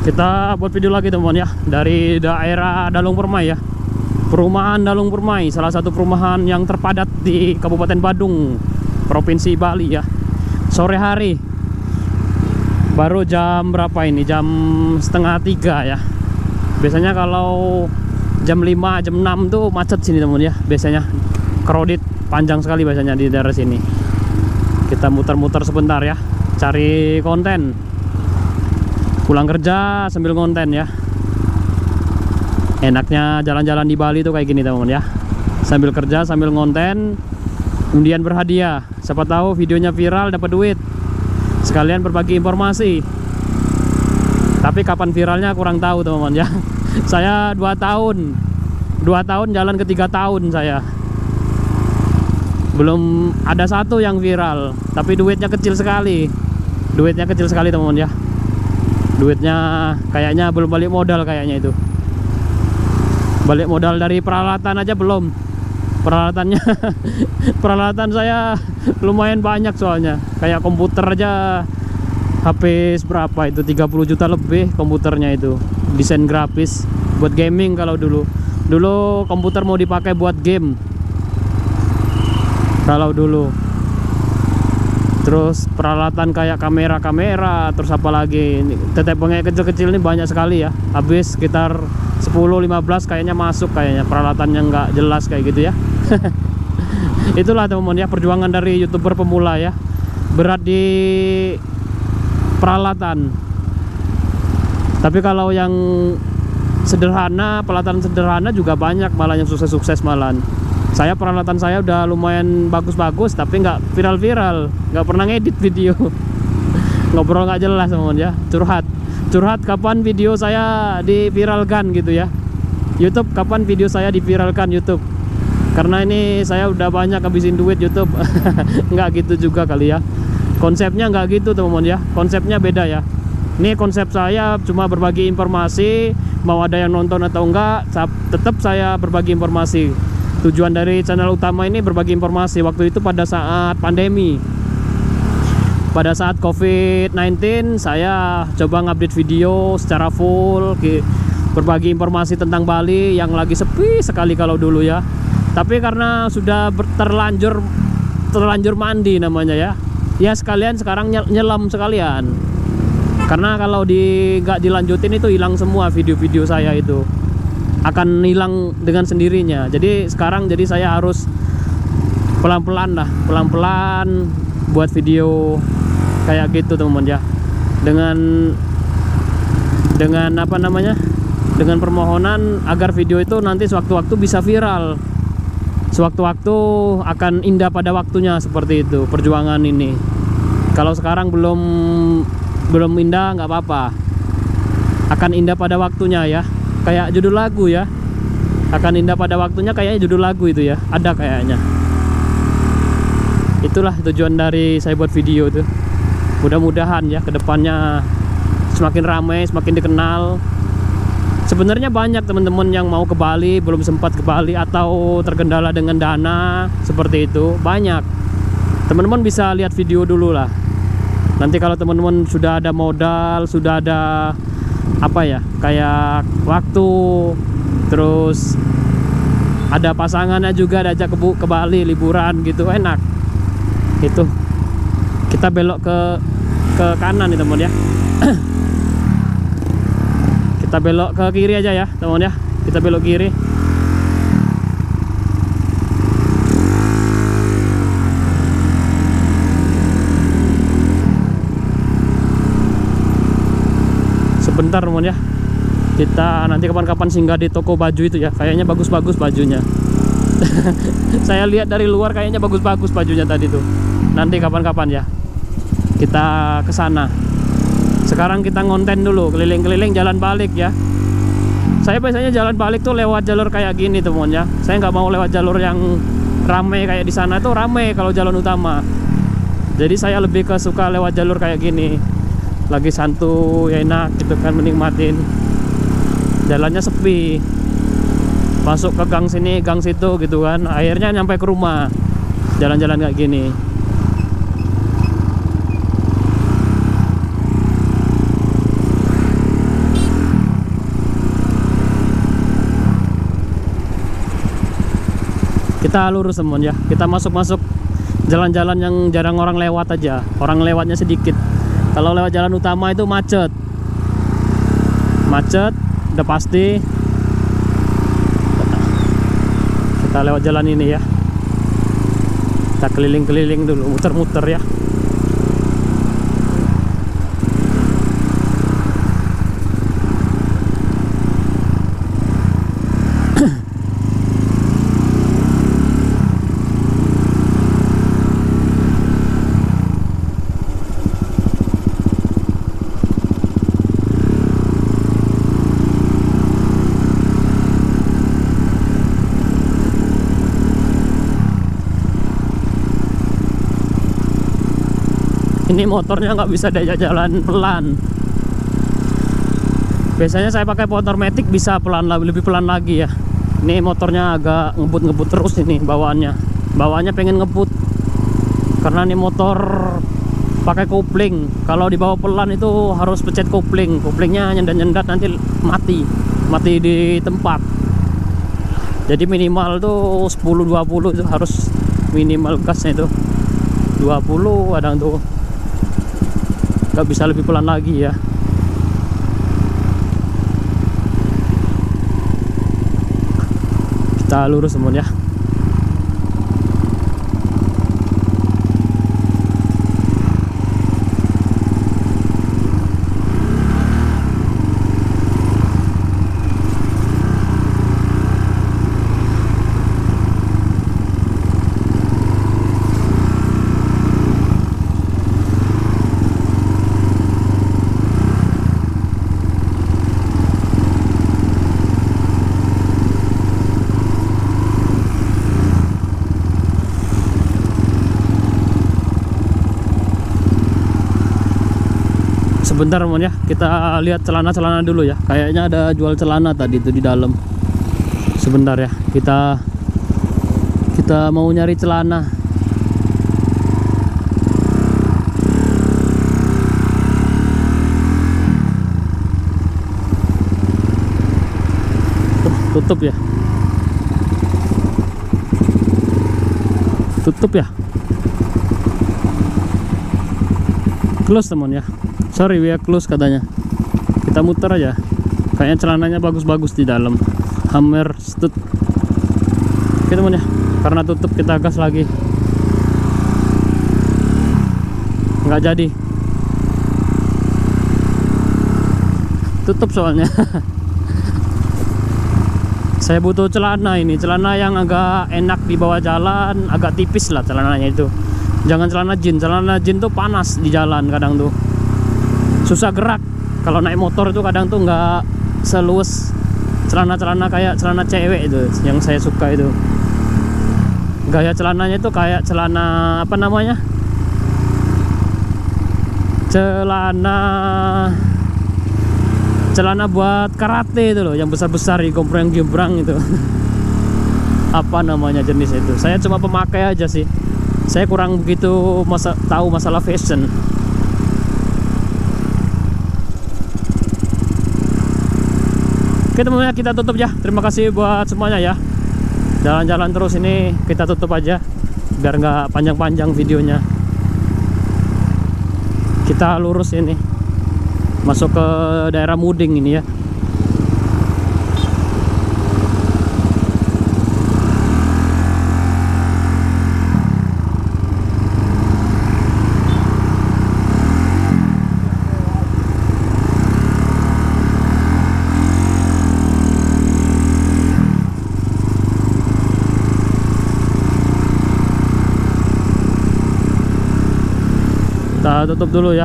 Kita buat video lagi teman ya, dari daerah Dalung Permai ya. Perumahan Dalung Permai, salah satu perumahan yang terpadat di Kabupaten Badung, Provinsi Bali ya. Sore hari, baru jam berapa ini? Jam 2:30 ya. Biasanya kalau jam 5, jam 6 tuh macet sini teman ya. Biasanya crowded, panjang sekali biasanya di daerah sini. Kita muter-muter sebentar ya, cari konten. Pulang kerja sambil konten ya. Enaknya jalan-jalan di Bali tuh kayak gini teman-teman ya. Sambil kerja, sambil ngonten, undian berhadiah. Siapa tahu videonya viral dapat duit. Sekalian berbagi informasi. Tapi kapan viralnya kurang tahu teman-teman ya. Saya 2 tahun jalan ke 3 tahun saya. Belum ada satu yang viral. Tapi duitnya kecil sekali. Duitnya kecil sekali teman-teman ya. Duitnya kayaknya belum balik modal kayaknya itu. Balik modal dari peralatan aja belum. Peralatannya peralatan saya lumayan banyak soalnya. Kayak komputer aja habis berapa itu, 30 juta lebih komputernya itu. Desain grafis buat gaming kalau dulu. Dulu komputer mau dipakai buat game. Kalau dulu. Terus peralatan kayak kamera, terus apa lagi, tetep bengek kecil-kecil ini banyak sekali ya. Habis sekitar 10-15 kayaknya masuk, kayaknya peralatan yang nggak jelas kayak gitu ya. Itulah teman-teman ya, perjuangan dari YouTuber pemula ya. Berat di peralatan. Tapi kalau yang sederhana, peralatan sederhana juga banyak malah yang sukses-sukses malahan. Saya peralatan saya udah lumayan bagus-bagus, tapi nggak viral-viral, nggak pernah ngedit video. Ngobrol nggak jelas teman ya, curhat kapan video saya diviralkan gitu ya. YouTube, kapan video saya diviralkan YouTube. Karena ini saya udah banyak habisin duit YouTube. Nggak gitu juga kali ya. Konsepnya nggak gitu teman-teman ya, konsepnya beda ya. Ini konsep saya cuma berbagi informasi, mau ada yang nonton atau enggak, tetap saya berbagi informasi. Tujuan dari channel utama ini berbagi informasi. Waktu itu pada saat pandemi, pada saat COVID-19, saya coba ngupdate video secara full, berbagi informasi tentang Bali yang lagi sepi sekali kalau dulu ya. Tapi karena sudah terlanjur mandi namanya ya. Ya sekalian sekarang nyelam sekalian. Karena kalau nggak dilanjutin itu hilang semua video-video saya itu. Akan hilang dengan sendirinya. Jadi sekarang saya harus pelan-pelan buat video kayak gitu teman-teman ya. Dengan apa namanya? Dengan permohonan agar video itu nanti sewaktu-waktu bisa viral. Sewaktu-waktu akan indah pada waktunya, seperti itu perjuangan ini. Kalau sekarang belum indah nggak apa-apa. Akan indah pada waktunya ya. Kayak judul lagu ya, akan indah pada waktunya, kayaknya judul lagu itu ya, ada kayaknya. Itulah tujuan dari saya buat video tuh. Mudah-mudahan ya kedepannya semakin ramai, semakin dikenal. Sebenarnya banyak teman-teman yang mau ke Bali, belum sempat ke Bali atau terkendala dengan dana seperti itu, banyak. Teman-teman bisa lihat video dulu lah. Nanti kalau teman-teman sudah ada modal, sudah ada apa ya, kayak waktu, terus ada pasangannya juga, diajak ke Bali liburan gitu, enak. Itu kita belok ke kanan nih teman ya. Kita belok ke kiri aja ya teman ya, kita belok kiri. Sebentar teman ya, kita nanti kapan-kapan singgah di toko baju itu ya, kayaknya bagus-bagus bajunya. Saya lihat dari luar kayaknya bagus-bagus bajunya tadi tuh. Nanti kapan-kapan ya kita ke sana. Sekarang kita ngonten dulu, keliling-keliling jalan balik ya. Saya biasanya jalan balik tuh lewat jalur kayak gini teman ya. Saya nggak mau lewat jalur yang rame kayak di sana tuh, rame kalau jalan utama. Jadi saya lebih suka lewat jalur kayak gini. Lagi santuy, enak gitu kan, menikmatin. Jalannya sepi. Masuk ke gang sini, gang situ gitu kan. Akhirnya nyampe ke rumah. Jalan-jalan kayak gini. Kita lurus teman ya, kita masuk jalan-jalan yang jarang orang lewat aja, orang lewatnya sedikit. Kalau lewat jalan utama itu macet, udah pasti. Kita lewat jalan ini ya, kita keliling-keliling dulu, muter-muter ya. Ini motornya nggak bisa diajak jalan pelan. Biasanya saya pakai motor matic bisa pelan, lebih pelan lagi ya. Ini motornya agak ngebut terus ini bawaannya pengen ngebut karena ini motor pakai kopling. Kalau dibawa pelan itu harus pencet koplingnya nyendat nanti mati di tempat. Jadi minimal tuh 10-20 itu harus minimal gasnya itu 20, kadang tuh nggak bisa lebih pelan lagi ya. Kita lurus teman ya. Sebentar teman ya, kita lihat celana dulu ya. Kayaknya ada jual celana tadi itu di dalam. Sebentar ya, kita mau nyari celana. Tutup ya. Close teman ya. Sorry, we are close katanya. Kita muter aja. Kayaknya celananya bagus-bagus di dalam. Hammer stud. Oke teman ya, karena tutup kita gas lagi. Nggak jadi. Tutup soalnya. Saya butuh celana ini, celana yang agak enak dibawa jalan, agak tipis lah celananya itu. Jangan celana jean tuh panas di jalan kadang tuh. Susah gerak. Kalau naik motor itu kadang tuh nggak seluas celana-celana kayak celana cewek itu yang saya suka itu. Gaya celananya itu kayak celana apa namanya? Celana buat karate itu loh, yang besar-besar di gembrang itu. Apa namanya jenis itu? Saya cuma pemakai aja sih. Saya kurang begitu tahu masalah fashion. Oke teman-teman, kita tutup ya. Terima kasih buat semuanya ya. Jalan-jalan terus ini kita tutup aja biar nggak panjang-panjang videonya. Kita lurus ini, masuk ke daerah Muding ini ya. Kita tutup dulu ya.